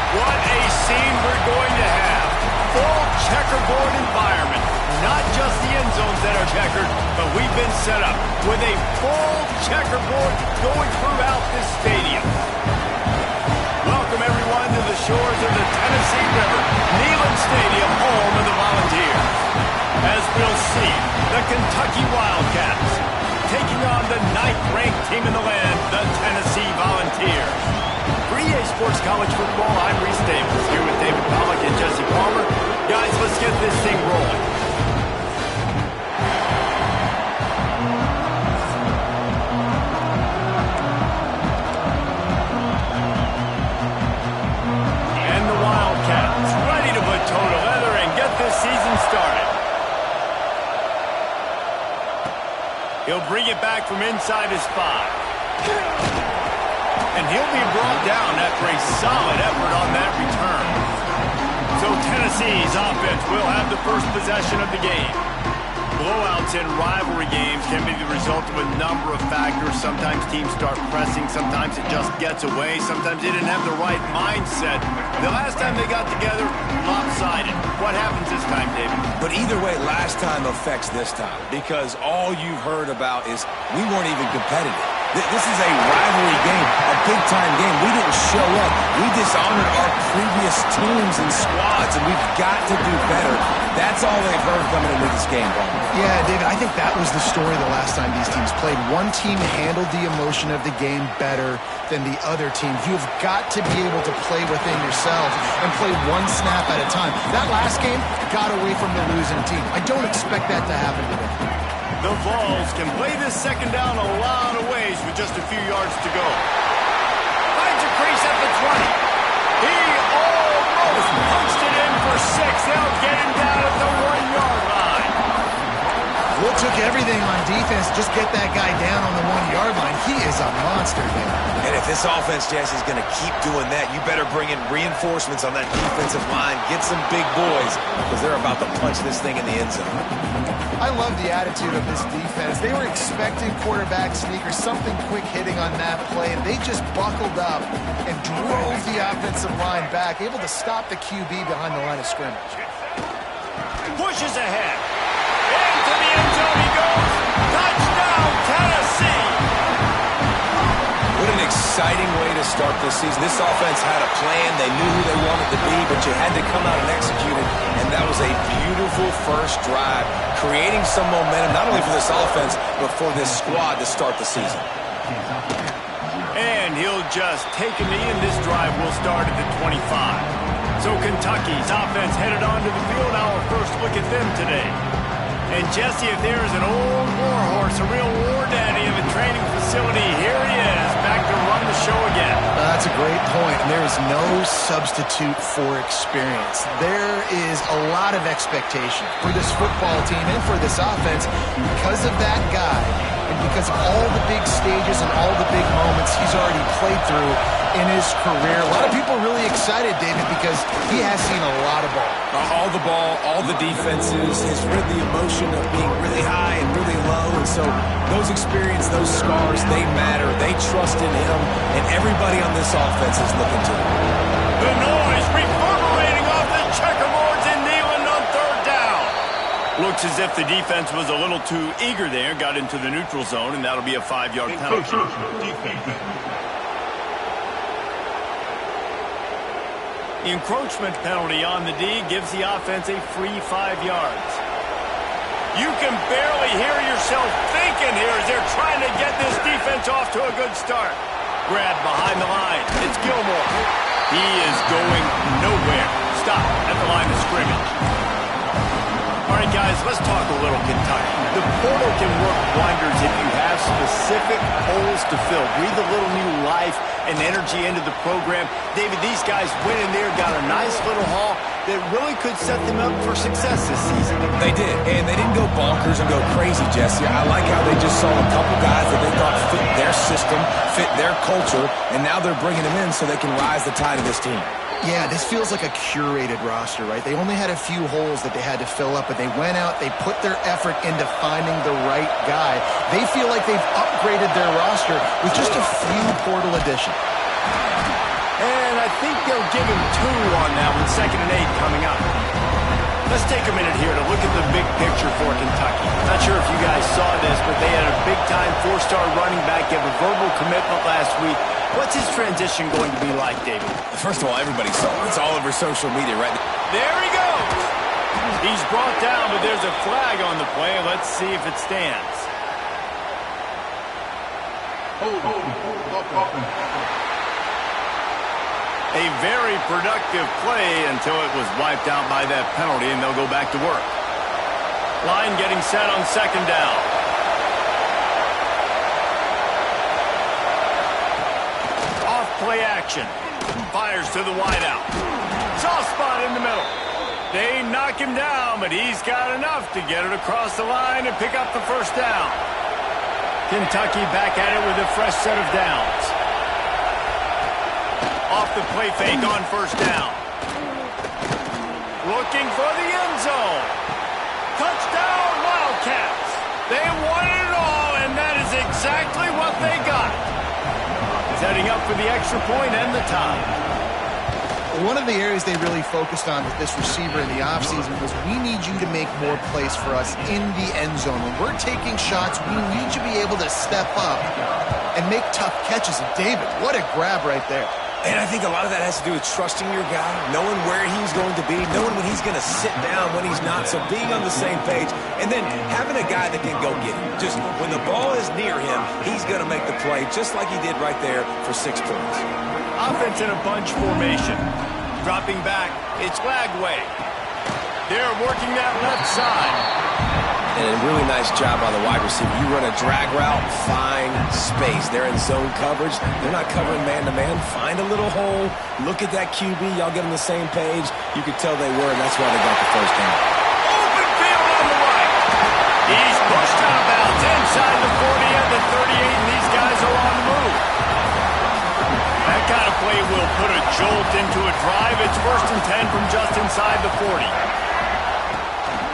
What a scene we're going to have. Full checkerboard environment. Not just the end zones that are checkered, but we've been set up with a full checkerboard going throughout this stadium. Welcome, everyone, to the shores of the Tennessee River, Neyland Stadium, home of the Volunteers. As we'll see, the Kentucky Wildcats taking on the 9th-ranked team in the land, the Tennessee Volunteers. For EA Sports College Football, I'm Reese Davis, here with David Pollack and Jesse Palmer. Guys, let's get this thing rolling. And the Wildcats ready to put toe to leather and get this season started. He'll bring it back from inside his 5. And he'll be brought down after a solid effort on that return. So Tennessee's offense will have the first possession of the game. Blowouts in rivalry games can be the result of a number of factors. Sometimes teams start pressing. Sometimes it just gets away. Sometimes they didn't have the right mindset. The last time they got together, lopsided. What happens this time, David? But either way, last time affects this time because all you've heard about is we weren't even competitive. This is a rivalry game, a big-time game. We didn't show up. We dishonored our previous teams and squads, and we've got to do better. That's all they've heard coming into this game, Palmer. Yeah, David, I think that was the story the last time these teams played. One team handled the emotion of the game better than the other team. You've got to be able to play within yourself and play one snap at a time. That last game got away from the losing team. I don't expect that to happen today. The Vols can play this second down a lot of ways with just a few yards to go. Finds a crease at the 20. He almost punched it in for 6. They'll get him down at the 1-yard line. Well, it took everything on defense. Just get that guy down on the 1-yard line. He is a monster, man. And if this offense, Jesse, is going to keep doing that, you better bring in reinforcements on that defensive line. Get some big boys because they're about to punch this thing in the end zone. I love the attitude of this defense. They were expecting quarterback sneakers, something quick hitting on that play, and they just buckled up and drove the offensive line back, able to stop the QB behind the line of scrimmage. Pushes ahead. Into the end zone he goes. Touchdown, Tennessee! What an exciting way to start this season. This offense had a plan. They knew who they wanted to be, but you had to come out and execute it. And that was a beautiful first drive, creating some momentum, not only for this offense, but for this squad to start the season. And he'll just take a knee, and this drive will start at the 25. So Kentucky's offense headed onto the field. Our first look at them today. And Jesse, if there is an old war horse, a real war daddy of a training facility, here he is, back to run the show again. That's a great point, and there is no substitute for experience. There is a lot of expectation for this football team and for this offense because of that guy and because of all the big stages and all the big moments he's already played through in his career. A lot of people are really excited, David, because he has seen a lot of ball. All the ball, all the defenses, has rid the emotion of being really high and really low. And so those experiences, those scars, they matter. They trust in him, and everybody on this offense is looking to him. The noise reverberating off the checkerboards in Neyland on 3rd down. Looks as if the defense was a little too eager there, got into the neutral zone, and that'll be a 5-yard penalty. Encroachment penalty on the D gives the offense a free 5 yards. You can barely hear yourself thinking here as they're trying to get this defense off to a good start. Grab behind the line. It's Gilmore. He is going nowhere. Stop at the line of scrimmage. All right, guys, let's talk a little Kentucky. The portal can work wonders if you have specific holes to fill. Breathe a little new life and energy into the program. David, these guys went in there, got a nice little haul that really could set them up for success this season. They did, and they didn't go bonkers and go crazy, Jesse. I like how they just saw a couple guys that they thought fit their system, fit their culture, and now they're bringing them in so they can rise the tide of this team. Yeah, this feels like a curated roster, right? They only had a few holes that they had to fill up, but they went out, they put their effort into finding the right guy. They feel like they've upgraded their roster with just a few portal additions. And I think they'll give him 2 2nd and 8 coming up. Let's take a minute here to look at the big picture for Kentucky. Not sure if you guys saw this, but they had a big-time 4-star running back give a verbal commitment last week. What's his transition going to be like, David? First of all, everybody saw it. It's all over social media, right? There he goes. He's brought down, but there's a flag on the play. Let's see if it stands. A very productive play until it was wiped out by that penalty, and they'll go back to work. Line getting set on 2nd down. Off play action. Fires to the wideout. Soft spot in the middle. They knock him down, but he's got enough to get it across the line and pick up the 1st down. Kentucky back at it with a fresh set of downs. Off the play fake on 1st down. Looking for the end zone. Touchdown, Wildcats. They wanted it all, and that is exactly what they got. Setting up for the extra point and the tie. One of the areas they really focused on with this receiver in the offseason was we need you to make more plays for us in the end zone. When we're taking shots, we need you to be able to step up and make tough catches. And David, what a grab right there. And I think a lot of that has to do with trusting your guy, knowing where he's going to be, knowing when he's going to sit down, when he's not, so being on the same page, and then having a guy that can go get it. Just when the ball is near him, he's going to make the play, just like he did right there for 6 points. Offense in a bunch formation. Dropping back, it's Lagway. They're working that left side. And a really nice job by the wide receiver. You run a drag route, find space. They're in zone coverage. They're not covering man-to-man. Find a little hole. Look at that QB. Y'all get on the same page. You could tell they were, and that's why they got the 1st down. Open field on the right. He's pushed out of bounds inside the 40 and the 38, and these guys are on the move. That kind of play will put a jolt into a drive. It's 1st and 10 from just inside the 40.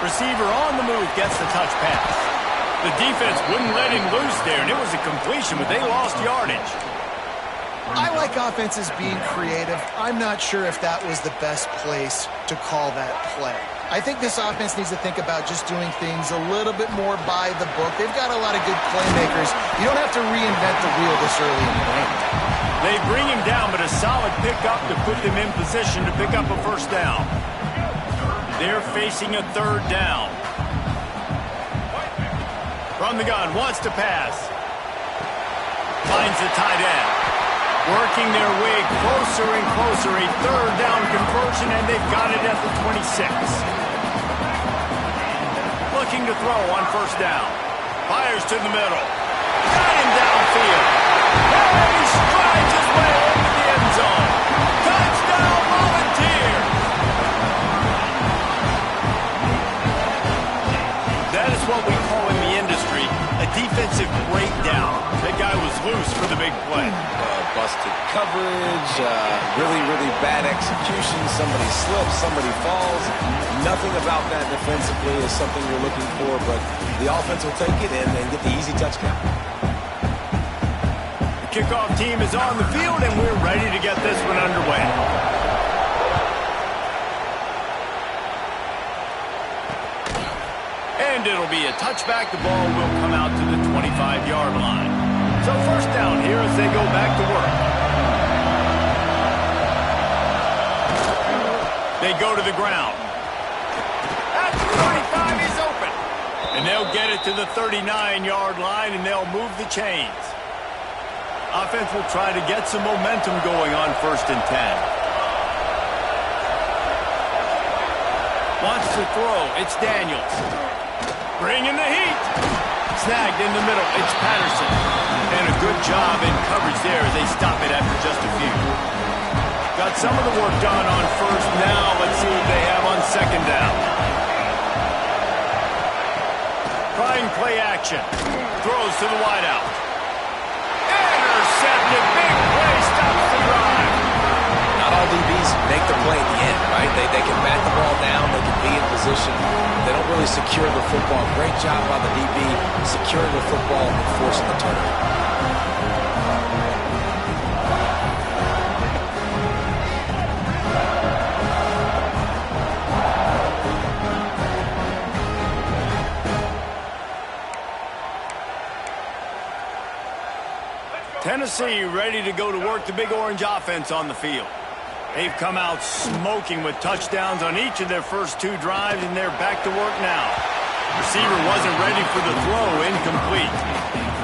Receiver on the move gets the touch pass. The defense wouldn't let him loose there, and it was a completion, but they lost yardage. I like offenses being creative. I'm not sure if that was the best place to call that play. I think this offense needs to think about just doing things a little bit more by the book. They've got a lot of good playmakers. You don't have to reinvent the wheel this early in the game. They bring him down, but a solid pickup to put them in position to pick up a 1st down. They're facing a 3rd down. From the gun, wants to pass. Finds the tight end. Working their way closer and closer. A 3rd down conversion, and they've got it at the 26. Looking to throw on 1st down. Fires to the middle. Got him downfield. And he strides his way over the end zone. Touchdown, Volunteer. That is what we call in the industry a defensive breakdown. That guy was loose for the big play. Busted coverage, really, really bad execution. Somebody slips, somebody falls. Nothing about that defensively is something you're looking for, but the offense will take it and get the easy touchdown. The kickoff team is on the field, and we're ready to get this one underway. And it'll be a touchback. The ball will come out to the 25-yard line. So 1st down here as they go back to work. They go to the ground. At the 35, he's open. And they'll get it to the 39-yard line, and they'll move the chains. Offense will try to get some momentum going on 1st and 10. Wants to throw. It's Daniels. Bringing the heat. Snagged in the middle. It's Patterson. And a good job in coverage there as they stop it after just a few. Got some of the work done on 1st. Now let's see what they have on 2nd down. Trying play action. Throws to the wideout. Intercepted. Big play. Stops the drive. Not all DBs make the play at the end, right? They can bat the ball down. They can be in position. They don't really secure the football. Great job by the DB securing the football and forcing the turnover. Tennessee ready to go to work the Big Orange offense on the field. They've come out smoking with touchdowns on each of their first 2 drives, and they're back to work now. Receiver wasn't ready for the throw, incomplete.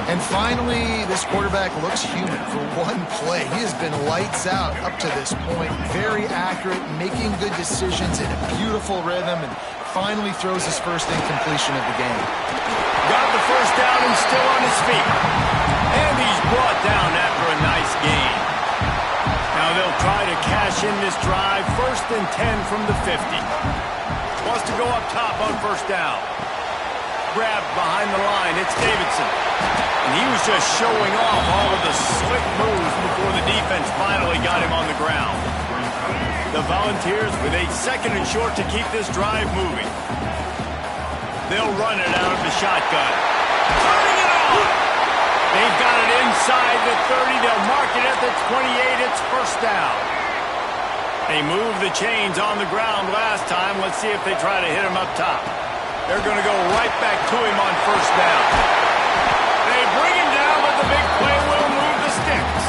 And finally, this quarterback looks human for one play. He has been lights out up to this point. Very accurate, making good decisions in a beautiful rhythm, and finally throws his first incompletion of the game. Got the first down and still on his feet. And he's brought down after a nice gain. Now they'll try to cash in this drive. 1st and 10 from the 50. Wants to go up top on first down. Grabbed behind the line. It's Davidson. And he was just showing off all of the slick moves before the defense finally got him on the ground. The Volunteers with a 2nd and short to keep this drive moving. They'll run it out of the shotgun. Turning it on! They've got it inside the 30. They'll mark it at the 28. It's first down. They moved the chains on the ground last time. Let's see if they try to hit him up top. They're going to go right back to him on first down. They bring him down, but the big play will move the sticks.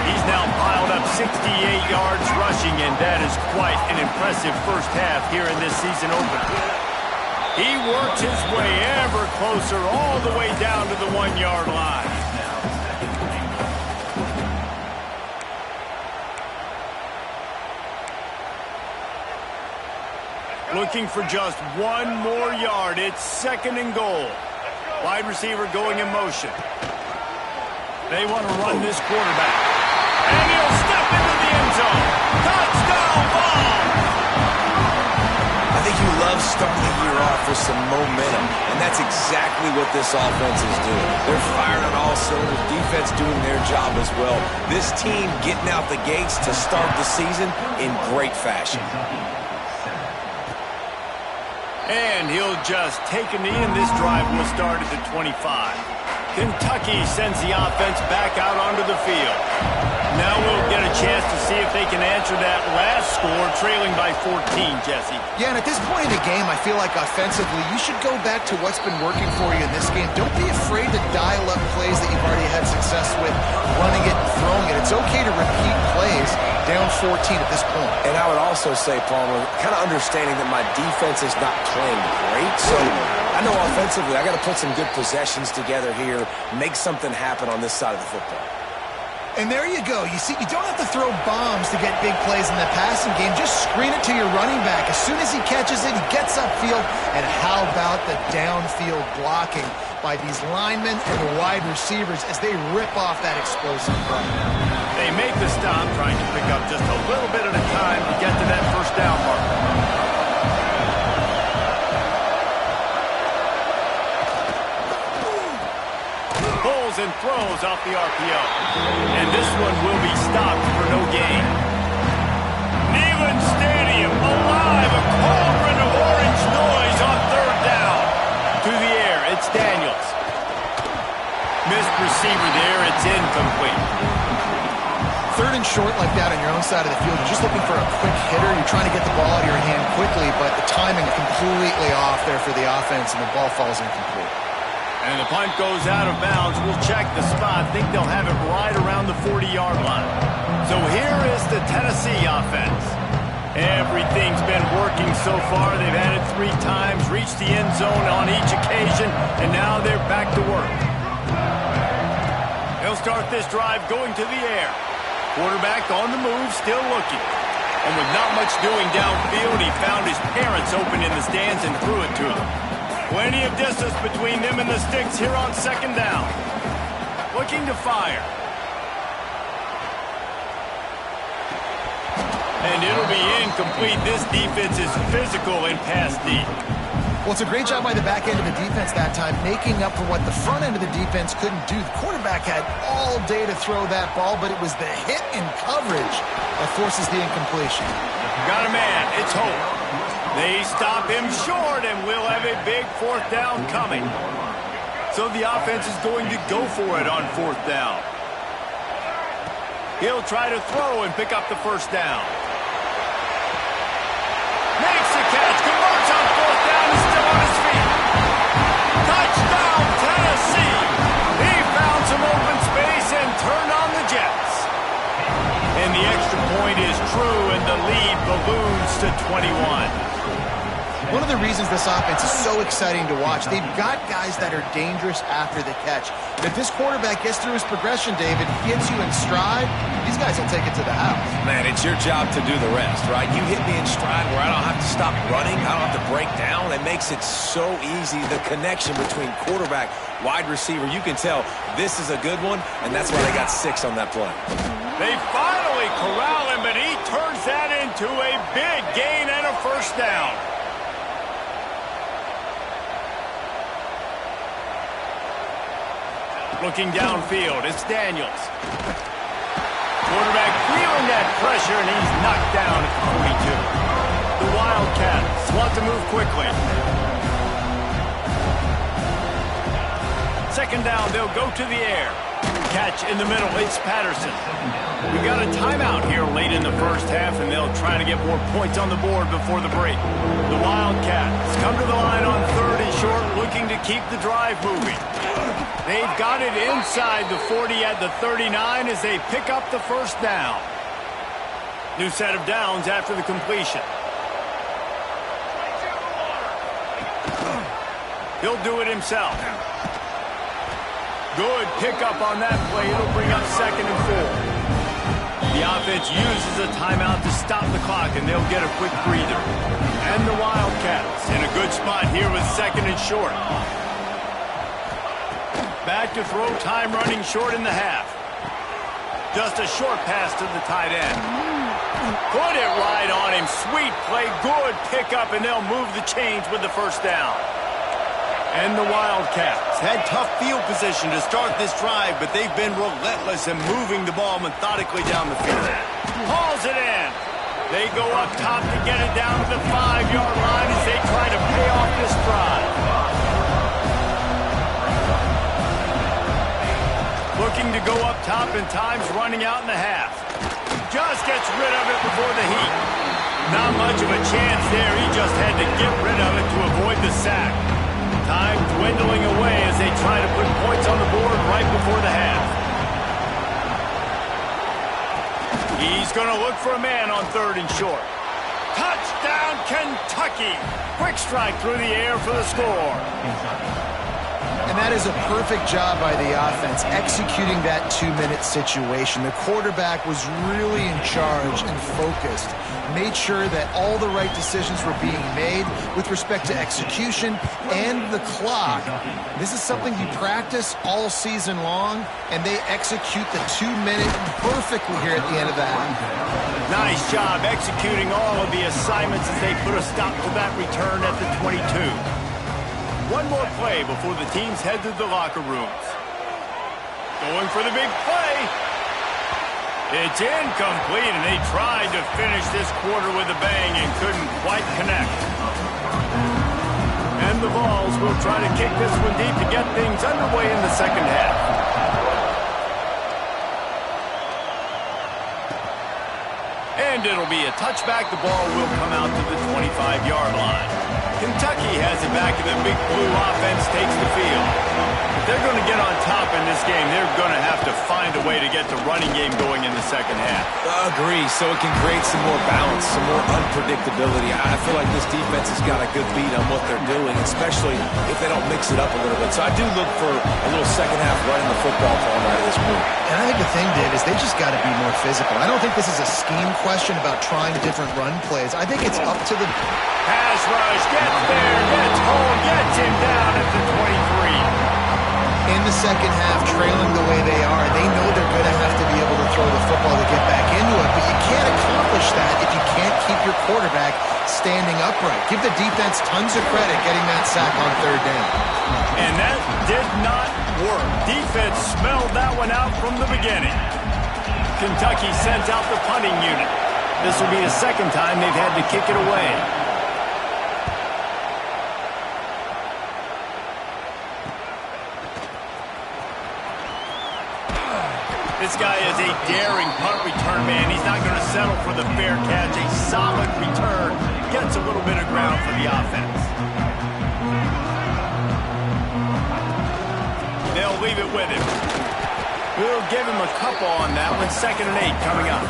He's now piled up 68 yards rushing, and that is quite an impressive first half here in this season opener. He works his way ever closer all the way down to the 1-yard line. Looking for just 1 more yard. It's 2nd and goal. Wide receiver going in motion. They want to run this quarterback. And he'll step into the end zone. Touchdown ball! I think you love starting the year off with some momentum, and that's exactly what this offense is doing. They're firing on all cylinders, defense doing their job as well. This team getting out the gates to start the season in great fashion. And he'll just take a knee, and this drive will start at the 25. Kentucky sends the offense back out onto the field. Now we'll get a chance to see if they can answer that last score, trailing by 14, Jesse. Yeah, and at this point in the game, I feel like offensively, you should go back to what's been working for you in this game. Don't be afraid to dial up plays that you've already had success with, running it and throwing it. It's okay to repeat plays down 14 at this point. And I would also say, Palmer, kind of understanding that my defense is not playing great, so I know offensively I got to put some good possessions together here, make something happen on this side of the football. And there you go. You see, you don't have to throw bombs to get big plays in the passing game. Just screen it to your running back. As soon as he catches it, he gets upfield. And how about the downfield blocking by these linemen and the wide receivers as they rip off that explosive run. They make the stop, trying to pick up just a little bit at a time to get to that first down mark. Pulls and throws off the RPO. And this one will be stopped for no gain. Neyland Stadium alive, a cauldron of orange noise on 3rd down. To the air, it's Daniels. Missed receiver there, it's incomplete. 3rd and short like that on your own side of the field, you're just looking for a quick hitter. You're trying to get the ball out of your hand quickly, but the timing completely off there for the offense, and the ball falls incomplete. And the punt goes out of bounds. We'll check the spot. Think they'll have it right around the 40-yard line. So here is the Tennessee offense. Everything's been working so far. They've had it 3 times, reached the end zone on each occasion, and now they're back to work. They'll start this drive going to the air. Quarterback on the move, still looking. And with not much doing downfield, he found his parents open in the stands and threw it to them. Plenty of distance between them and the sticks here on 2nd down. Looking to fire. And it'll be incomplete. This defense is physical in pass deep. Well, it's a great job by the back end of the defense that time, making up for what the front end of the defense couldn't do. The quarterback had all day to throw that ball, but it was the hit and coverage that forces the incompletion. Got a man. It's Hope. They stop him short, and we'll have a big 4th down coming. So the offense is going to go for it on 4th down. He'll try to throw and pick up the first down. Makes the catch, converts on 4th down, he's still on his feet. Touchdown, Tennessee! He found some open space and balloons to 21. One of the reasons this offense is so exciting to watch, they've got guys that are dangerous after the catch. If this quarterback gets through his progression, David, gets you in stride, these guys will take it to the house. Man, it's your job to do the rest, right? You hit me in stride where I don't have to stop running, I don't have to break down. It makes it so easy, the connection between quarterback, wide receiver. You can tell this is a good one, and that's why they got 6 on that play. They finally corral him, but he turns that into a big gain and a first down. Looking downfield, it's Daniels. Quarterback feeling that pressure, and he's knocked down at the 42. The Wildcats want to move quickly. Second down, they'll go to the air. Catch in the middle, it's Patterson. We got a timeout here late in the first half, and they'll try to get more points on the board before the break. The Wildcats come to the line on 3rd and short, looking to keep the drive moving. They've got it inside the 40 at the 39 as they pick up the first down. New set of downs after the completion. He'll do it himself. Good pickup on that play. It'll bring up 2nd and 4. The offense uses a timeout to stop the clock, and they'll get a quick breather. And the Wildcats in a good spot here with 2nd and short. Back to throw, time running short in the half. Just a short pass to the tight end. Put it right on him. Sweet play, good pickup, and they'll move the chains with the first down. And the Wildcats had tough field position to start this drive, but they've been relentless in moving the ball methodically down the field. Hauls it in. They go up top to get it down to the 5-yard line as they try to pay off this drive. Looking to go up top, and time's running out in the half. Just gets rid of it before the heat. Not much of a chance there. He just had to get rid of it to avoid the sack. Time dwindling away as they try to put points on the board right before the half. He's going to look for a man on 3rd and short. Touchdown, Kentucky! Quick strike through the air for the score. And that is a perfect job by the offense, executing that 2-minute situation. The quarterback was really in charge and focused, made sure that all the right decisions were being made with respect to execution and the clock. This is something you practice all season long, and they execute the 2-minute perfectly here at the end of the half. Nice job executing all of the assignments as they put a stop to that return at the 22. One more play before the teams head to the locker rooms. Going for the big play. It's incomplete, and they tried to finish this quarter with a bang and couldn't quite connect. And the Vols will try to kick this one deep to get things underway in the second half. And it'll be a touchback. The ball will come out to the 25-yard line. Kentucky has it back, and the big blue offense takes the field. If they're going to get on top in this game, they're going to have to find a way to get the running game going in the second half. Agree, so it can create some more balance, some more unpredictability. I feel like this defense has got a good beat on what they're doing, especially if they don't mix it up a little bit. So I do look for a little second half running the football form out of this group. And I think the thing, Dave, is they just got to be more physical. I don't think this is a scheme question about trying different run plays. I think it's up to the pass rush, gets there, gets home, gets him down at the 23. In the second half, trailing the way they are, they know they're going to have to be able to throw the football to get back into it, but you can't accomplish that if you can't keep your quarterback standing upright. Give the defense tons of credit getting that sack on 3rd down. And that did not work. Defense smelled that one out from the beginning. Kentucky sends out the punting unit. This will be the second time they've had to kick it away. This guy is a daring punt return man. He's not going to settle for the fair catch. A solid return. Gets a little bit of ground for the offense. They'll leave it with him. We'll give him a couple on that one. 2nd and 8 coming up.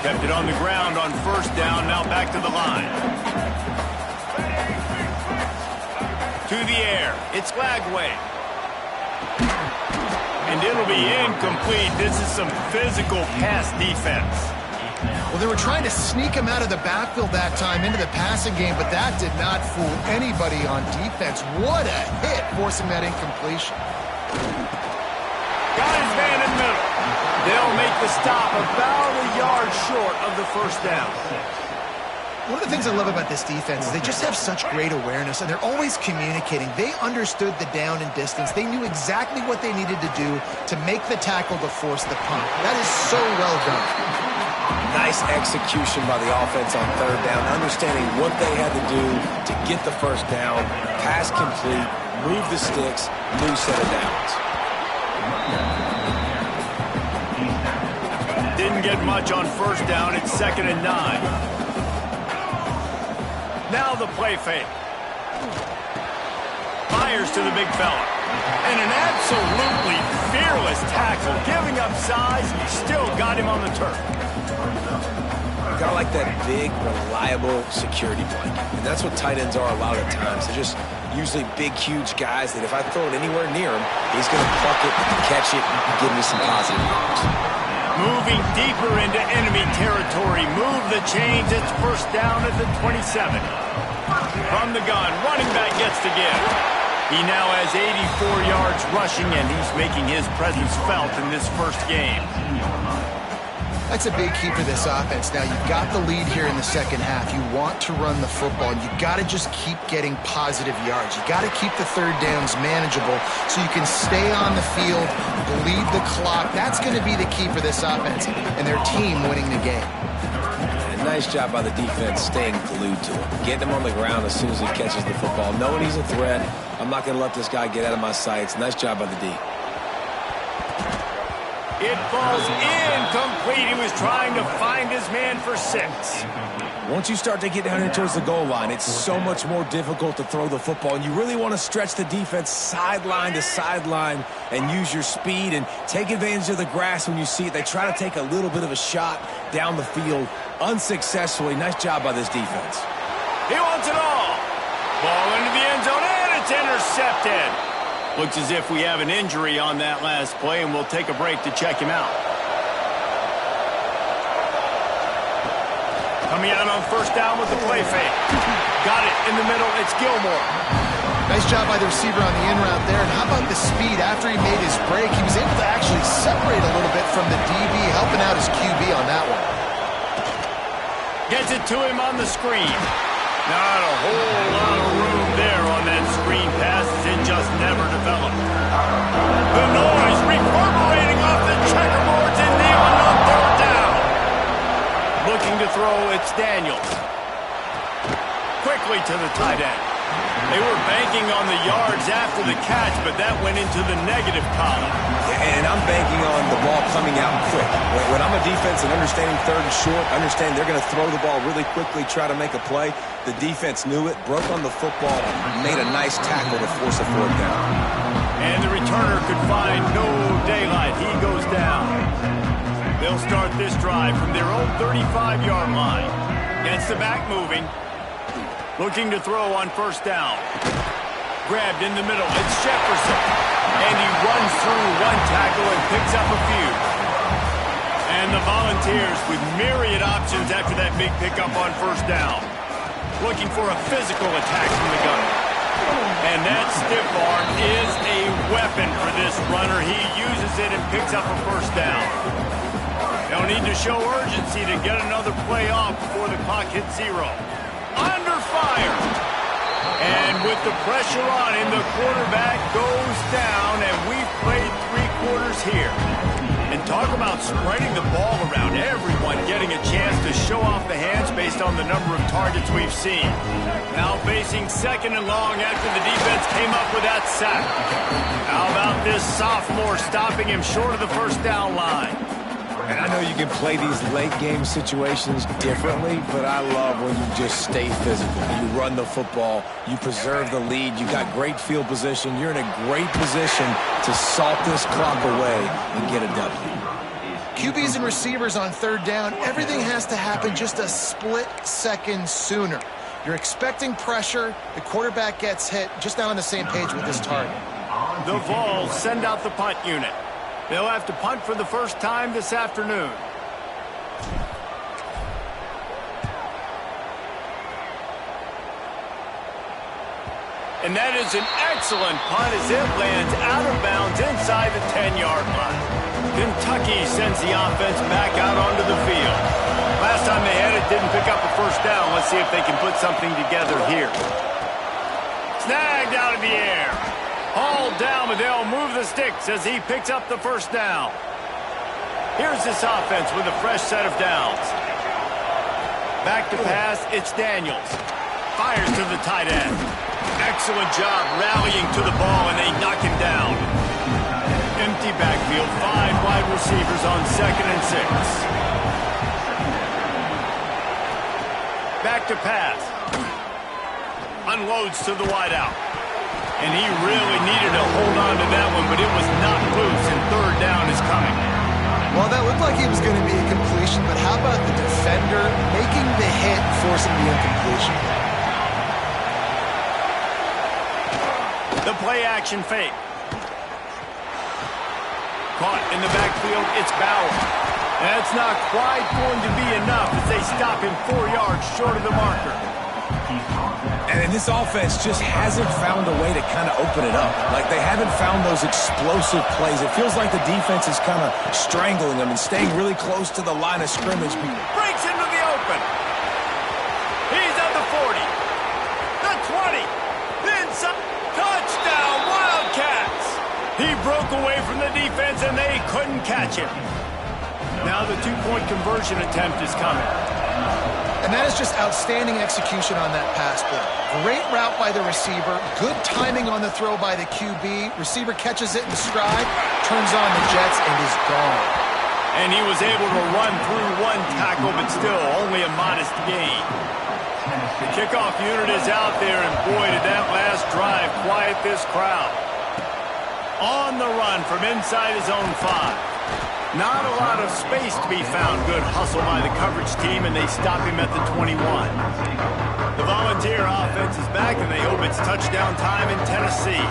Kept it on the ground on first down, now back to the line. To the air, it's Lagway. And it'll be incomplete. This is some physical pass defense. Well, they were trying to sneak him out of the backfield that time into the passing game, but that did not fool anybody on defense. What a hit, forcing that incompletion. Got his man in the middle. They'll make the stop about a yard short of the first down. One of the things I love about this defense is they just have such great awareness, and they're always communicating. They understood the down and distance. They knew exactly what they needed to do to make the tackle to force the punt. That is so well done. Nice execution by the offense on third down, understanding what they had to do to get the first down, pass complete, move the sticks, new set of downs. Didn't get much on first down. It's 2nd and 9. Now the play fake. Fires to the big fella. And an absolutely fearless tackle. Giving up size, still got him on the turf. Got like that big, reliable security blanket. And that's what tight ends are a lot of the times. They're just usually big, huge guys that if I throw it anywhere near him, he's going to pluck it, catch it, and give me some positive yards. Moving deeper into enemy territory. Move the chains. It's first down at the 27. From the gun, running back gets the give. He now has 84 yards rushing, and he's making his presence felt in this first game. That's a big key for this offense. Now, you've got the lead here in the second half. You want to run the football, and you've got to just keep getting positive yards. You've got to keep the third downs manageable so you can stay on the field, bleed the clock. That's going to be the key for this offense and their team winning the game. And nice job by the defense staying glued to him, getting him on the ground as soon as he catches the football, knowing he's a threat. I'm not going to let this guy get out of my sights. Nice job by the D. It falls incomplete. He was trying to find his man for 6. Once you start to get down here towards the goal line, it's so much more difficult to throw the football, and you really want to stretch the defense sideline to sideline and use your speed and take advantage of the grass when you see it. They try to take a little bit of a shot down the field unsuccessfully. Nice job by this defense. He wants it all. Ball into the end zone, and it's intercepted. Looks as if we have an injury on that last play, and we'll take a break to check him out. Coming out on first down with the play fake. Got it in the middle. It's Gilmore. Nice job by the receiver on the in route there. And how about the speed after he made his break? He was able to actually separate a little bit from the DB, helping out his QB on that one. Gets it to him on the screen. Not a whole lot of room there on that screen pass. It just never developed. The noise reverberating off the checkerboards and Nealon on third down. Looking to throw, it's Daniels. Quickly to the tight end. They were banking on the yards after the catch, but that went into the negative column. And I'm banking on the ball coming out quick. When I'm a defense and understanding third and short, understand they're going to throw the ball really quickly, try to make a play. The defense knew it, broke on the football, made a nice tackle to force a fourth down. And the returner could find no daylight. He goes down. They'll start this drive from their own 35-yard line. Gets the back moving. Looking to throw on first down. Grabbed in the middle. It's Jefferson. And he runs through one tackle and picks up a few. And the Volunteers with myriad options after that big pickup on first down. Looking for a physical attack from the gunner. And that stiff arm is a weapon for this runner. He uses it and picks up a first down. They'll need to show urgency to get another play off before the clock hits 0. Under fire. And with the pressure on him, the quarterback goes down, and we've played 3 quarters here. And talk about spreading the ball around, everyone getting a chance to show off the hands based on the number of targets we've seen. Now facing 2nd and long after the defense came up with that sack. How about this sophomore stopping him short of the first down line? And I know you can play these late-game situations differently, but I love when you just stay physical. You run the football, you preserve the lead, you got great field position, you're in a great position to salt this clock away and get a W. QBs and receivers on third down, everything has to happen just a split second sooner. You're expecting pressure, the quarterback gets hit, just not on the same page with his target. The Vols send out the punt unit. They'll have to punt for the first time this afternoon. And that is an excellent punt as it lands out of bounds inside the 10-yard line. Kentucky sends the offense back out onto the field. Last time they had it, didn't pick up a first down. Let's see if they can put something together here. Snagged out of the air. Hauled down, but they'll move the sticks as he picks up the first down. Here's this offense with a fresh set of downs. Back to pass, it's Daniels. Fires to the tight end. Excellent job rallying to the ball, and they knock him down. Empty backfield, 5 wide receivers on 2nd and 6. Back to pass. Unloads to the wideout. And he really needed to hold on to that one, but it was not loose, and third down is coming. Well, that looked like it was going to be a completion, but how about the defender making the hit, forcing the incompletion? The play-action fake. Caught in the backfield, it's Bauer. That's not quite going to be enough as they stop him 4 yards short of the marker. And this offense just hasn't found a way to kind of open it up. Like, they haven't found those explosive plays. It feels like the defense is kind of strangling them and staying really close to the line of scrimmage. Breaks into the open. He's at the 40. The 20. Then some. Touchdown, Wildcats! He broke away from the defense, and they couldn't catch him. Now the 2-point conversion attempt is coming. And that is just outstanding execution on that pass play. Great route by the receiver, good timing on the throw by the QB. Receiver catches it in stride, turns on the jets, and is gone. And he was able to run through 1 tackle, but still only a modest gain. The kickoff unit is out there, and boy, did that last drive quiet this crowd. On the run from inside his own 5. Not a lot of space to be found. Good hustle by the coverage team, and they stop him at the 21. The Volunteer offense is back, and they hope it's touchdown time in Tennessee.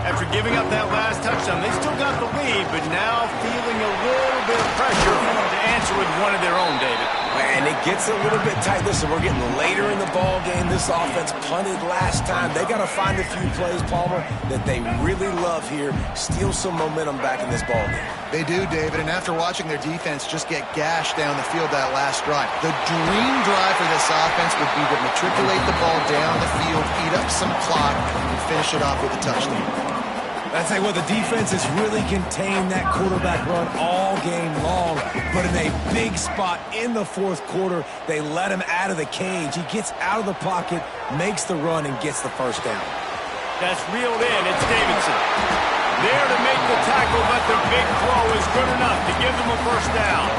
After giving up that last touchdown, they still got the lead, but now feeling a little bit of pressure to answer with one of their own, David. And it gets a little bit tight. Listen, we're getting later in the ball game. This offense punted last time. They got to find a few plays, Palmer, that they really love here. Steal some momentum back in this ball game. They do, David, and after watching their defense just get gashed down the field that last drive, the dream drive for this offense would be to matriculate the ball down the field, eat up some clock, and finish it off with a touchdown. I tell you what, the defense has really contained that quarterback run all game long, but in a big spot in the 4th quarter, they let him out of the cage. He gets out of the pocket, makes the run, and gets the first down. That's reeled in. It's Davidson. There to make the tackle, but the big throw is good enough to give them a first down.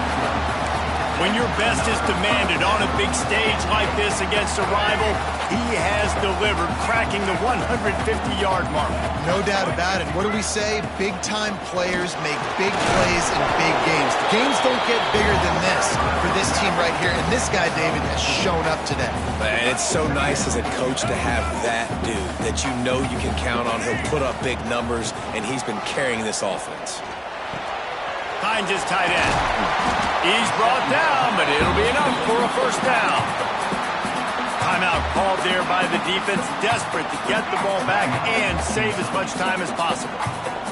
When your best is demanded on a big stage like this against a rival, he has delivered, cracking the 150-yard mark. No doubt about it. What do we say? Big-time players make big plays in big games. The games don't get bigger than this for this team right here, and this guy, David, has shown up today. And it's so nice as a coach to have that dude that you know you can count on. He'll put up big numbers, and he's been carrying this offense. Hines is tight end. He's brought down, but it'll be enough for a first down. Timeout called there by the defense, desperate to get the ball back and save as much time as possible.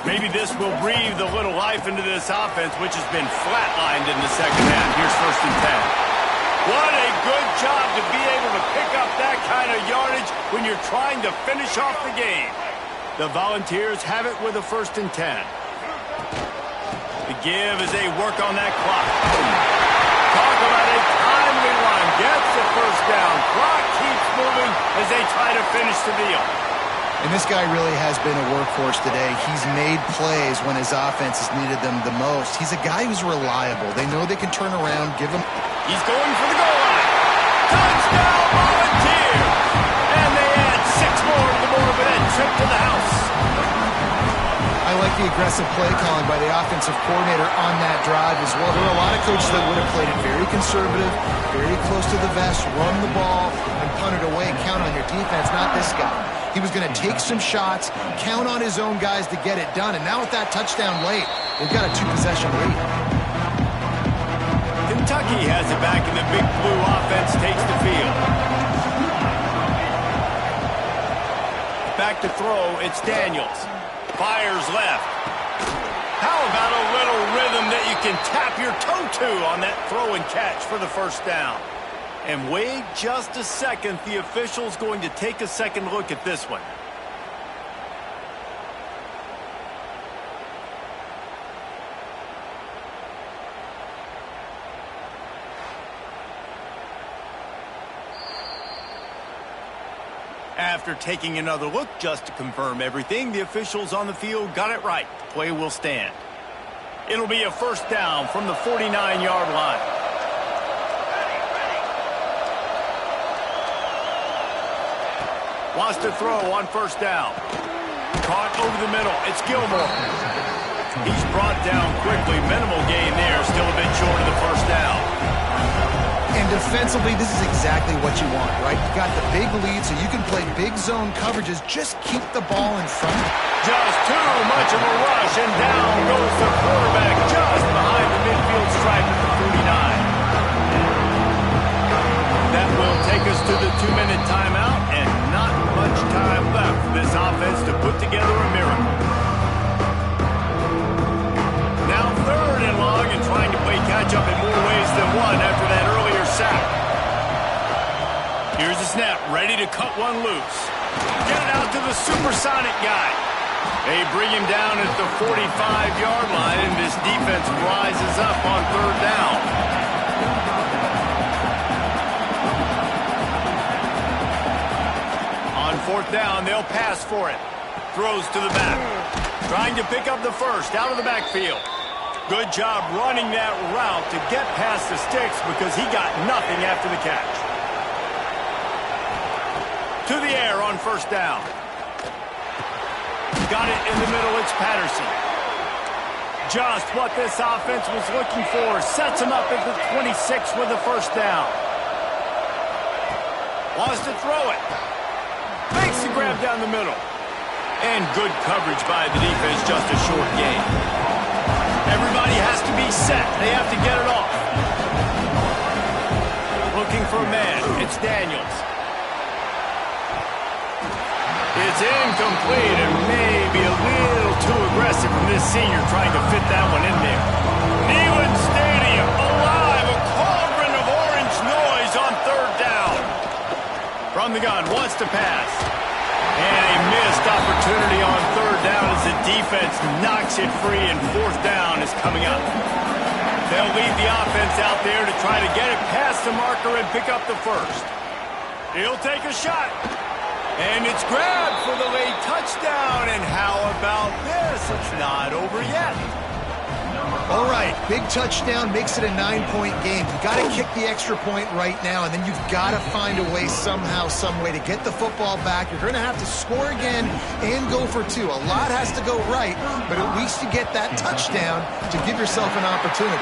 Maybe this will breathe a little life into this offense, which has been flatlined in the second half. Here's 1st and 10. What a good job to be able to pick up that kind of yardage when you're trying to finish off the game. The Volunteers have it with a 1st and 10. The give as they work on that clock. Talk about a timely run. Gets the first down. Clock keeps moving as they try to finish the deal. And this guy really has been a workhorse today. He's made plays when his offense has needed them the most. He's a guy who's reliable. They know they can turn around, give him... He's going for the goal line. Touchdown, Volunteers! And they add 6 more to the board with that trip to the house. I like the aggressive play calling by the offensive coordinator on that drive as well. There were a lot of coaches that would have played it very conservative, very close to the vest, run the ball, and punt it away. Count on your defense, not this guy. He was going to take some shots, count on his own guys to get it done. And now with that touchdown late, they've got a 2-possession lead. Kentucky has it back, and the Big Blue offense takes the field. Back to throw, it's Daniels. Fires left. How about a little rhythm that you can tap your toe to on that throw and catch for the first down? And wait just a second. The official's going to take a second look at this one. After taking another look just to confirm everything, the officials on the field got it right. Play will stand. It'll be a first down from the 49-yard line. Wants to throw on first down. Caught over the middle. It's Gilmore. He's brought down quickly. Minimal gain there. Still a bit short of the first down. And defensively, this is exactly what you want, right? You got the big lead, so you can play big zone coverages. Just keep the ball in front. Just too much of a rush, and down goes the quarterback just behind the midfield stripe at the 49. That will take us to the 2-minute timeout, and not much time left for this offense to put together a miracle. Now 3rd and long, and trying to play catch-up in more ways than one after that earlier sack. Here's the snap, ready to cut one loose. Get it out to the supersonic guy. They bring him down at the 45-yard line, and this defense rises up on 3rd down. On 4th down, they'll pass for it. Throws to the back. Trying to pick up the first out of the backfield. Good job running that route to get past the sticks because he got nothing after the catch. To the air on first down. Got it in the middle, it's Patterson. Just what this offense was looking for. Sets him up at the 26 with the first down. Wants to throw it. Makes the grab down the middle. And good coverage by the defense, just a short gain. Everybody has to be set. They have to get it off. Looking for a man. It's Daniels. It's incomplete and maybe a little too aggressive from this senior trying to fit that one in there. Neyland Stadium alive. A cauldron of orange noise on 3rd down. From the gun, wants to pass. And a missed opportunity on 3rd down as the defense knocks it free, and 4th down is coming up. They'll lead the offense out there to try to get it past the marker and pick up the first. He'll take a shot. And it's grabbed for the late touchdown. And how about this? It's not over yet. All right, big touchdown makes it a 9-point game. You've got to kick the extra point right now, and then you've got to find a way somehow, some way to get the football back. You're going to have to score again and go for 2. A lot has to go right, but at least you get that touchdown to give yourself an opportunity.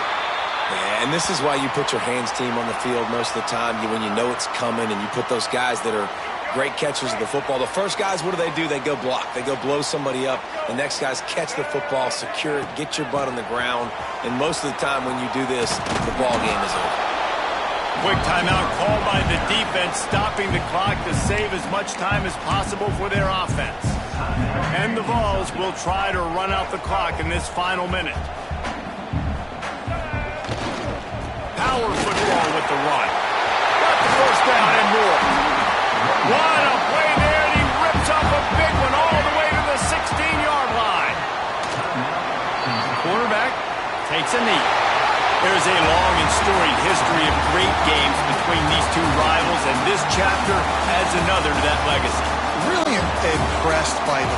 Yeah, and this is why you put your hands team on the field most of the time when you know it's coming, and you put those guys that are great catchers of the football. The first guys, what do? They go block. They go blow somebody up. The next guys catch the football, secure it, get your butt on the ground. And most of the time when you do this, the ball game is over. Quick timeout called by the defense, stopping the clock to save as much time as possible for their offense. And the Vols will try to run out the clock in this final minute. Power football with the run. Got the first down and more. What a play there, and he rips up a big one all the way to the 16-yard line. Quarterback takes a knee. There's a long and storied history of great games between these two rivals, and this chapter adds another to that legacy. Really impressed by the